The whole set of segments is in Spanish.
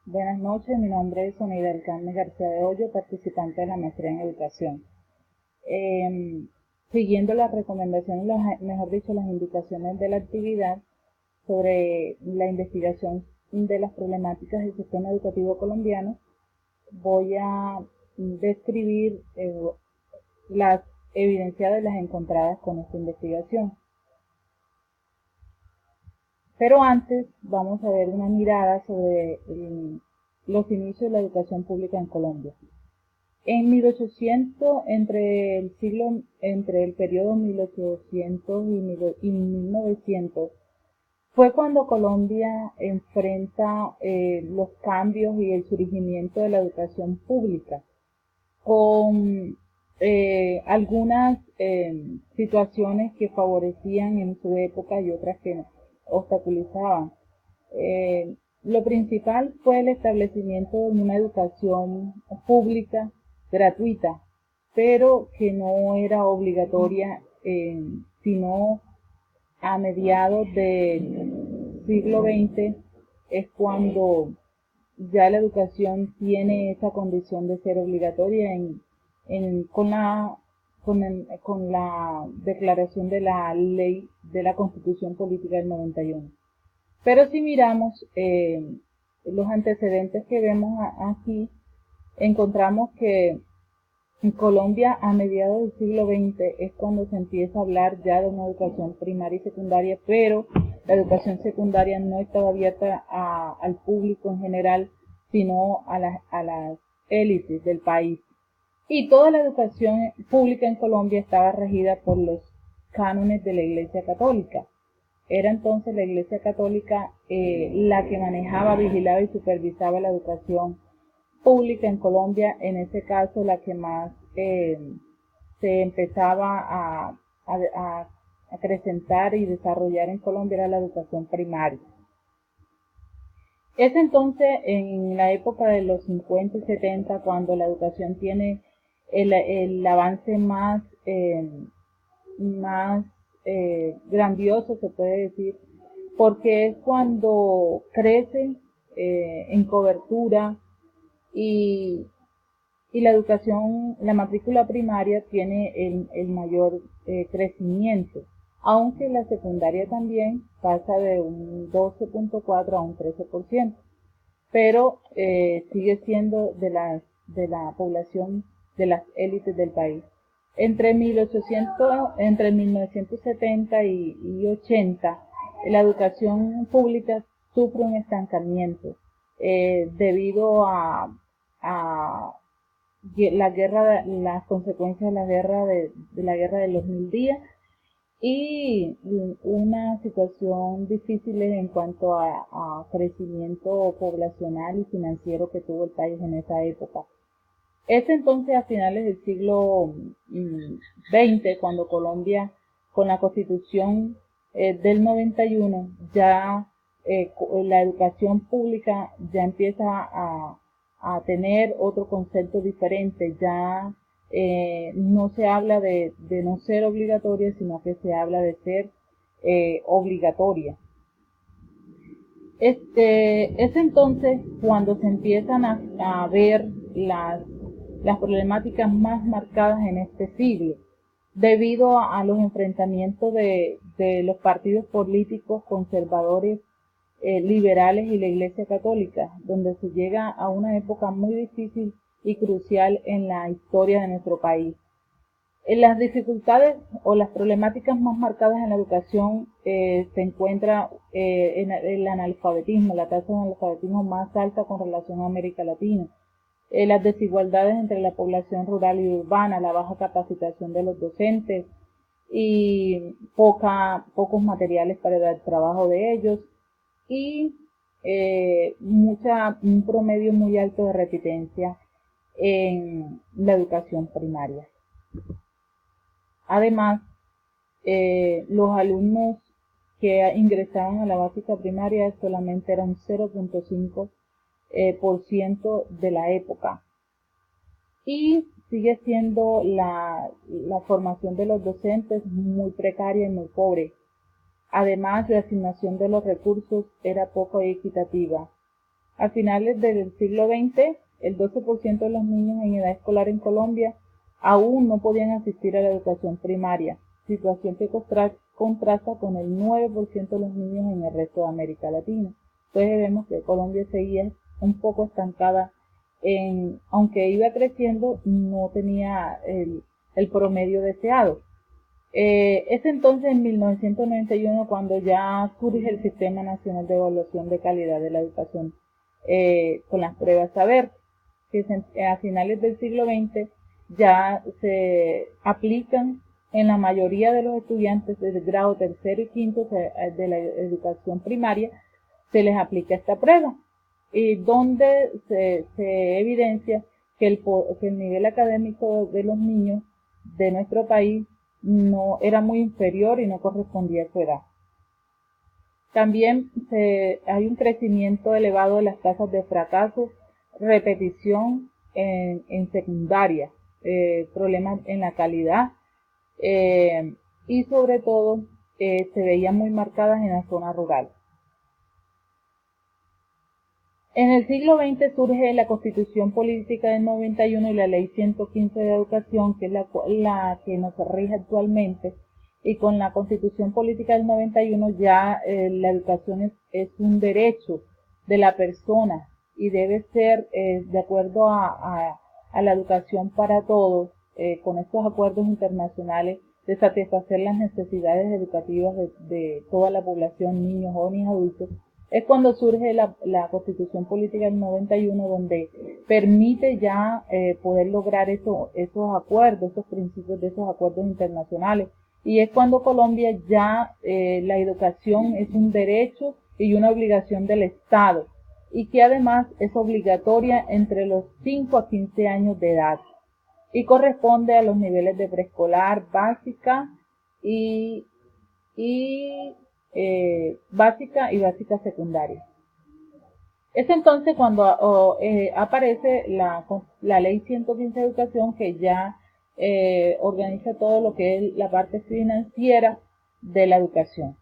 Buenas noches, mi nombre es Soneida del Carmen García de Hoyo, participante de la maestría en educación. Eh, Siguiendo las recomendaciones, mejor dicho, las indicaciones de la actividad sobre la investigación de las problemáticas del sistema educativo colombiano, voy a describir las evidencias de las encontradas con esta investigación. Pero antes vamos a ver una mirada sobre los inicios de la educación pública en Colombia. En 1800, entre el periodo 1800 y 1900, fue cuando Colombia enfrenta los cambios y el surgimiento de la educación pública, con algunas situaciones que favorecían en su época y otras que obstaculizaban. Lo principal fue el establecimiento de una educación pública gratuita, pero que no era obligatoria, sino a mediados del siglo XX es cuando ya la educación tiene esa condición de ser obligatoria con la declaración de la ley de la Constitución Política del 91. Pero si miramos los antecedentes que vemos aquí, encontramos que en Colombia, a mediados del siglo XX, es cuando se empieza a hablar ya de una educación primaria y secundaria, pero la educación secundaria no estaba abierta al público en general, sino a las élites del país. Y toda la educación pública en Colombia estaba regida por los cánones de la Iglesia Católica. Era entonces la Iglesia Católica la que manejaba, vigilaba y supervisaba la educación pública en Colombia, en ese caso la que más se empezaba a acrecentar y desarrollar en Colombia era la educación primaria. Es entonces en la época de los 50 y 70 cuando la educación tiene el avance más grandioso, se puede decir, porque es cuando crece en cobertura y, y la educación, la matrícula primaria tiene el mayor crecimiento, aunque la secundaria también pasa de un 12.4 a un 13%, pero sigue siendo de la población de las élites del país. Entre 1970 y 80, la educación pública sufre un estancamiento debido a las consecuencias de la guerra de los 1000 días y una situación difícil en cuanto a crecimiento poblacional y financiero que tuvo el país en esa época. Es entonces a finales del siglo XX cuando Colombia, con la Constitución del 91, ya la educación pública ya empieza a tener otro concepto diferente. Ya no se habla de no ser obligatoria, sino que se habla de ser obligatoria. Es entonces cuando se empiezan a ver las problemáticas más marcadas en este siglo, debido a los enfrentamientos de los partidos políticos conservadores, liberales y la Iglesia Católica, donde se llega a una época muy difícil y crucial en la historia de nuestro país. Las dificultades o las problemáticas más marcadas en la educación se encuentra en el analfabetismo, la tasa de analfabetismo más alta con relación a América Latina, las desigualdades entre la población rural y urbana, la baja capacitación de los docentes y pocos materiales para el trabajo de ellos y un promedio muy alto de repitencia en la educación primaria. Además, los alumnos que ingresaban a la básica primaria solamente era un 0.5% de la época. Y sigue siendo la formación de los docentes muy precaria y muy pobre. Además, la asignación de los recursos era poco equitativa. A finales del siglo XX, el 12% de los niños en edad escolar en Colombia aún no podían asistir a la educación primaria, situación que contrasta con el 9% de los niños en el resto de América Latina. Entonces vemos que Colombia seguía un poco estancada aunque iba creciendo, no tenía el promedio deseado. Es entonces en 1991 cuando ya surge el Sistema Nacional de Evaluación de Calidad de la Educación con las pruebas Saber, que a finales del siglo XX ya se aplican en la mayoría de los estudiantes del grado tercero y quinto de la educación primaria, se les aplica esta prueba, y donde se evidencia que el nivel académico de los niños de nuestro país no era muy inferior y no correspondía a su edad. También hay un crecimiento elevado de las tasas de fracaso, repetición en secundaria, problemas en la calidad y sobre todo se veían muy marcadas en la zona rural. En el siglo XX surge la Constitución Política del 91 y la Ley 115 de Educación, que es la que nos rige actualmente, y con la Constitución Política del 91 ya la educación es un derecho de la persona y debe ser de acuerdo a la educación para todos, con estos acuerdos internacionales, de satisfacer las necesidades educativas de toda la población, niños, jóvenes y adultos. Es cuando surge la Constitución Política del 91, donde permite ya poder lograr esos acuerdos, esos principios de esos acuerdos internacionales. Y es cuando Colombia ya la educación es un derecho y una obligación del Estado, y que además es obligatoria entre los 5 a 15 años de edad y corresponde a los niveles de preescolar, básica y básica secundaria. Es entonces cuando aparece la Ley 115 de Educación, que ya organiza todo lo que es la parte financiera de la educación.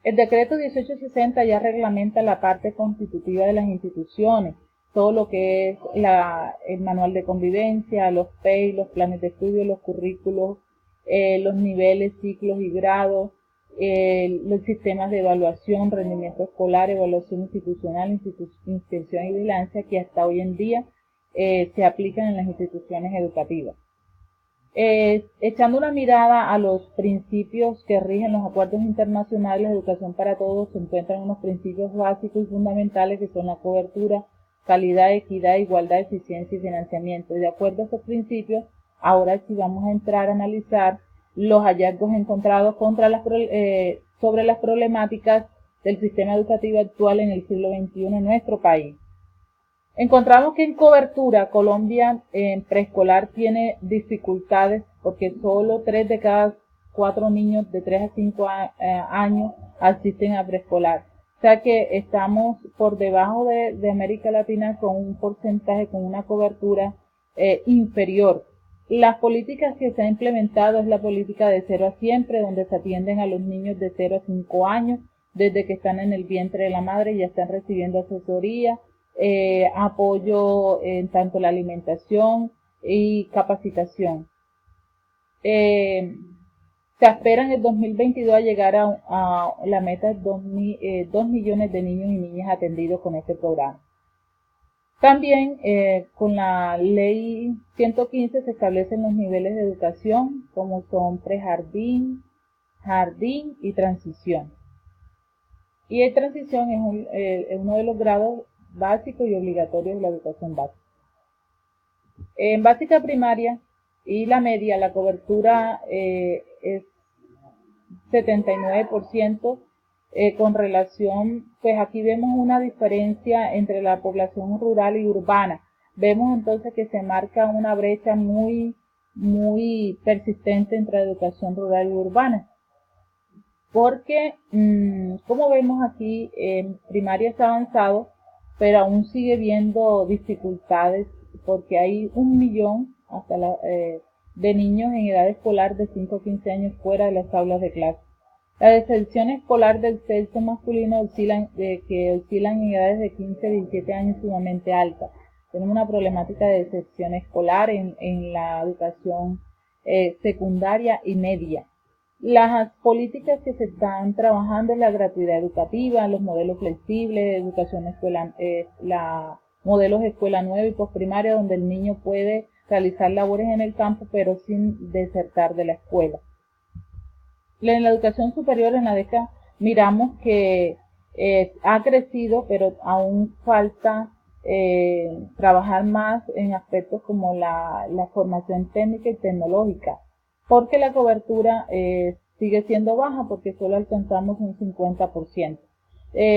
El decreto 1860 ya reglamenta la parte constitutiva de las instituciones, todo lo que es el manual de convivencia, los PEI, los planes de estudio, los currículos, los niveles, ciclos y grados, los sistemas de evaluación, rendimiento escolar, evaluación institucional, inspección y vigilancia, que hasta hoy en día se aplican en las instituciones educativas. Echando una mirada a los principios que rigen los acuerdos internacionales de educación para todos, se encuentran unos principios básicos y fundamentales que son la cobertura, calidad, equidad, igualdad, eficiencia y financiamiento. Y de acuerdo a estos principios, ahora sí vamos a entrar a analizar los hallazgos encontrados sobre las problemáticas del sistema educativo actual en el siglo XXI en nuestro país. Encontramos que en cobertura Colombia en preescolar tiene dificultades porque solo 3 de cada 4 niños de 3 a 5 años asisten a preescolar. O sea que estamos por debajo de América Latina con un porcentaje, con una cobertura inferior. Las políticas que se han implementado es la política de 0 a siempre, donde se atienden a los niños de 0 a 5 años, desde que están en el vientre de la madre y ya están recibiendo asesoría, apoyo en tanto la alimentación y capacitación. Se espera en el 2022 a llegar a la meta de 2 millones de niños y niñas atendidos con este programa. También con la ley 115 se establecen los niveles de educación como son prejardín, jardín y transición. Y el transición es uno de los grados básicos y obligatorios de la educación básica. En básica primaria y la media la cobertura es 79%. Con relación, pues aquí vemos una diferencia entre la población rural y urbana. Vemos entonces que se marca una brecha muy persistente entre la educación rural y urbana. Porque, como vemos aquí, en primaria está avanzado, pero aún sigue viendo dificultades porque hay 1 millón de niños en edad escolar de 5 a 15 años fuera de las aulas de clase. La deserción escolar del sexo masculino oscilan en edades de 15 a 17 años sumamente alta. Tenemos una problemática de deserción escolar en la educación secundaria y media. Las políticas que se están trabajando es la gratuidad educativa, los modelos flexibles, modelos de escuela nueva y postprimaria, donde el niño puede realizar labores en el campo pero sin desertar de la escuela. En la educación superior en la década miramos que ha crecido, pero aún falta trabajar más en aspectos como la formación técnica y tecnológica, porque la cobertura sigue siendo baja porque solo alcanzamos un 50%.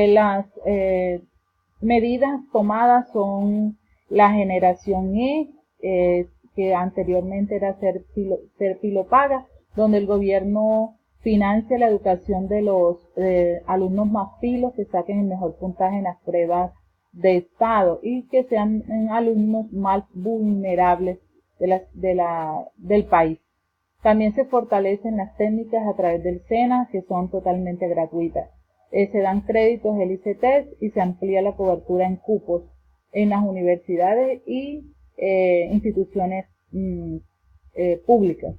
Las medidas tomadas son la generación que anteriormente era ser Paga, donde el gobierno financia la educación de los alumnos más pilos que saquen el mejor puntaje en las pruebas de estado y que sean alumnos más vulnerables del país. También se fortalecen las técnicas a través del SENA, que son totalmente gratuitas. Se dan créditos del ICETEX y se amplía la cobertura en cupos en las universidades y instituciones públicas.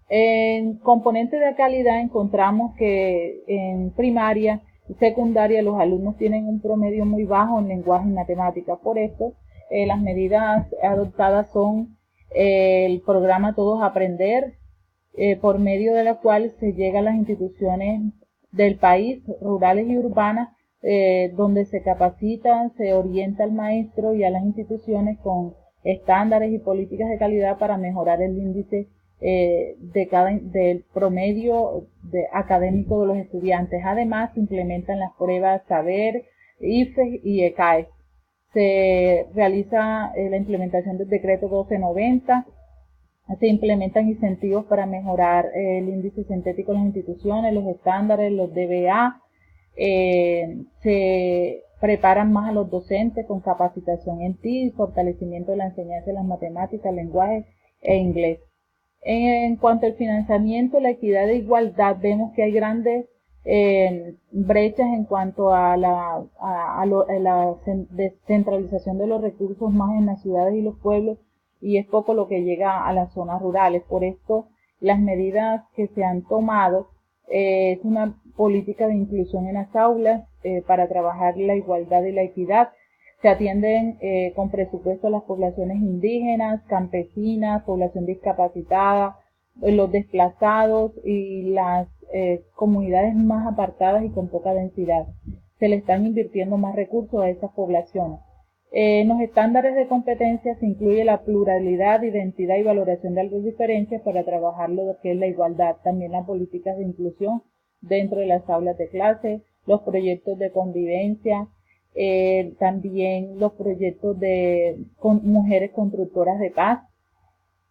En componentes de calidad encontramos que en primaria y secundaria los alumnos tienen un promedio muy bajo en lenguaje y matemáticas. Por esto, las medidas adoptadas son el programa Todos Aprender, por medio de la cual se llega a las instituciones del país, rurales y urbanas, donde se capacita, se orienta al maestro y a las instituciones con estándares y políticas de calidad para mejorar el índice del promedio académico de los estudiantes. Además, se implementan las pruebas Saber, IFES y ECAES. Se realiza la implementación del decreto 1290. Se implementan incentivos para mejorar el índice sintético en las instituciones, los estándares, los DBA. Se preparan más a los docentes con capacitación en TIC, fortalecimiento de la enseñanza de las matemáticas, lenguaje e inglés. En cuanto al financiamiento, la equidad e igualdad, vemos que hay grandes brechas en cuanto a la descentralización de los recursos más en las ciudades y los pueblos, y es poco lo que llega a las zonas rurales. Por esto, las medidas que se han tomado es una política de inclusión en las aulas para trabajar la igualdad y la equidad. Se atienden con presupuesto a las poblaciones indígenas, campesinas, población discapacitada, los desplazados y las comunidades más apartadas y con poca densidad. Se le están invirtiendo más recursos a esas poblaciones. En los estándares de competencia se incluye la pluralidad, identidad y valoración de las diferencias para trabajar lo que es la igualdad. También las políticas de inclusión dentro de las aulas de clase, los proyectos de convivencia, también los proyectos con mujeres constructoras de paz.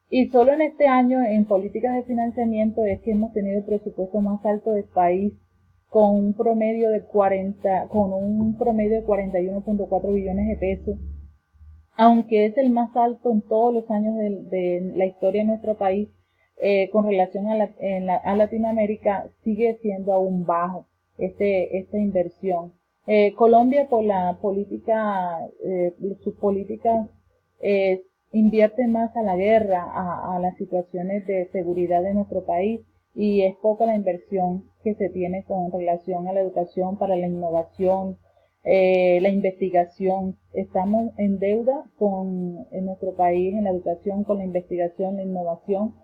Y solo en este año en políticas de financiamiento es que hemos tenido el presupuesto más alto del país con un promedio de 41.4 billones de pesos, aunque es el más alto en todos los años de la historia de nuestro país. Con relación a Latinoamérica sigue siendo aún bajo esta inversión. Colombia, por la política, sus políticas invierte más a la guerra, a las situaciones de seguridad de nuestro país, y es poca la inversión que se tiene con relación a la educación, para la innovación, la investigación. Estamos en deuda en nuestro país en la educación, con la investigación, la innovación,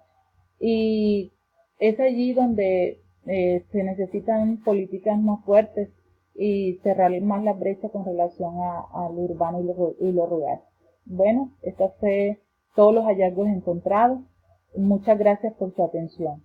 y es allí donde se necesitan políticas más fuertes y cerrar más la brecha con relación a lo urbano y lo rural. Bueno, estos fue todos los hallazgos encontrados. Muchas gracias por su atención.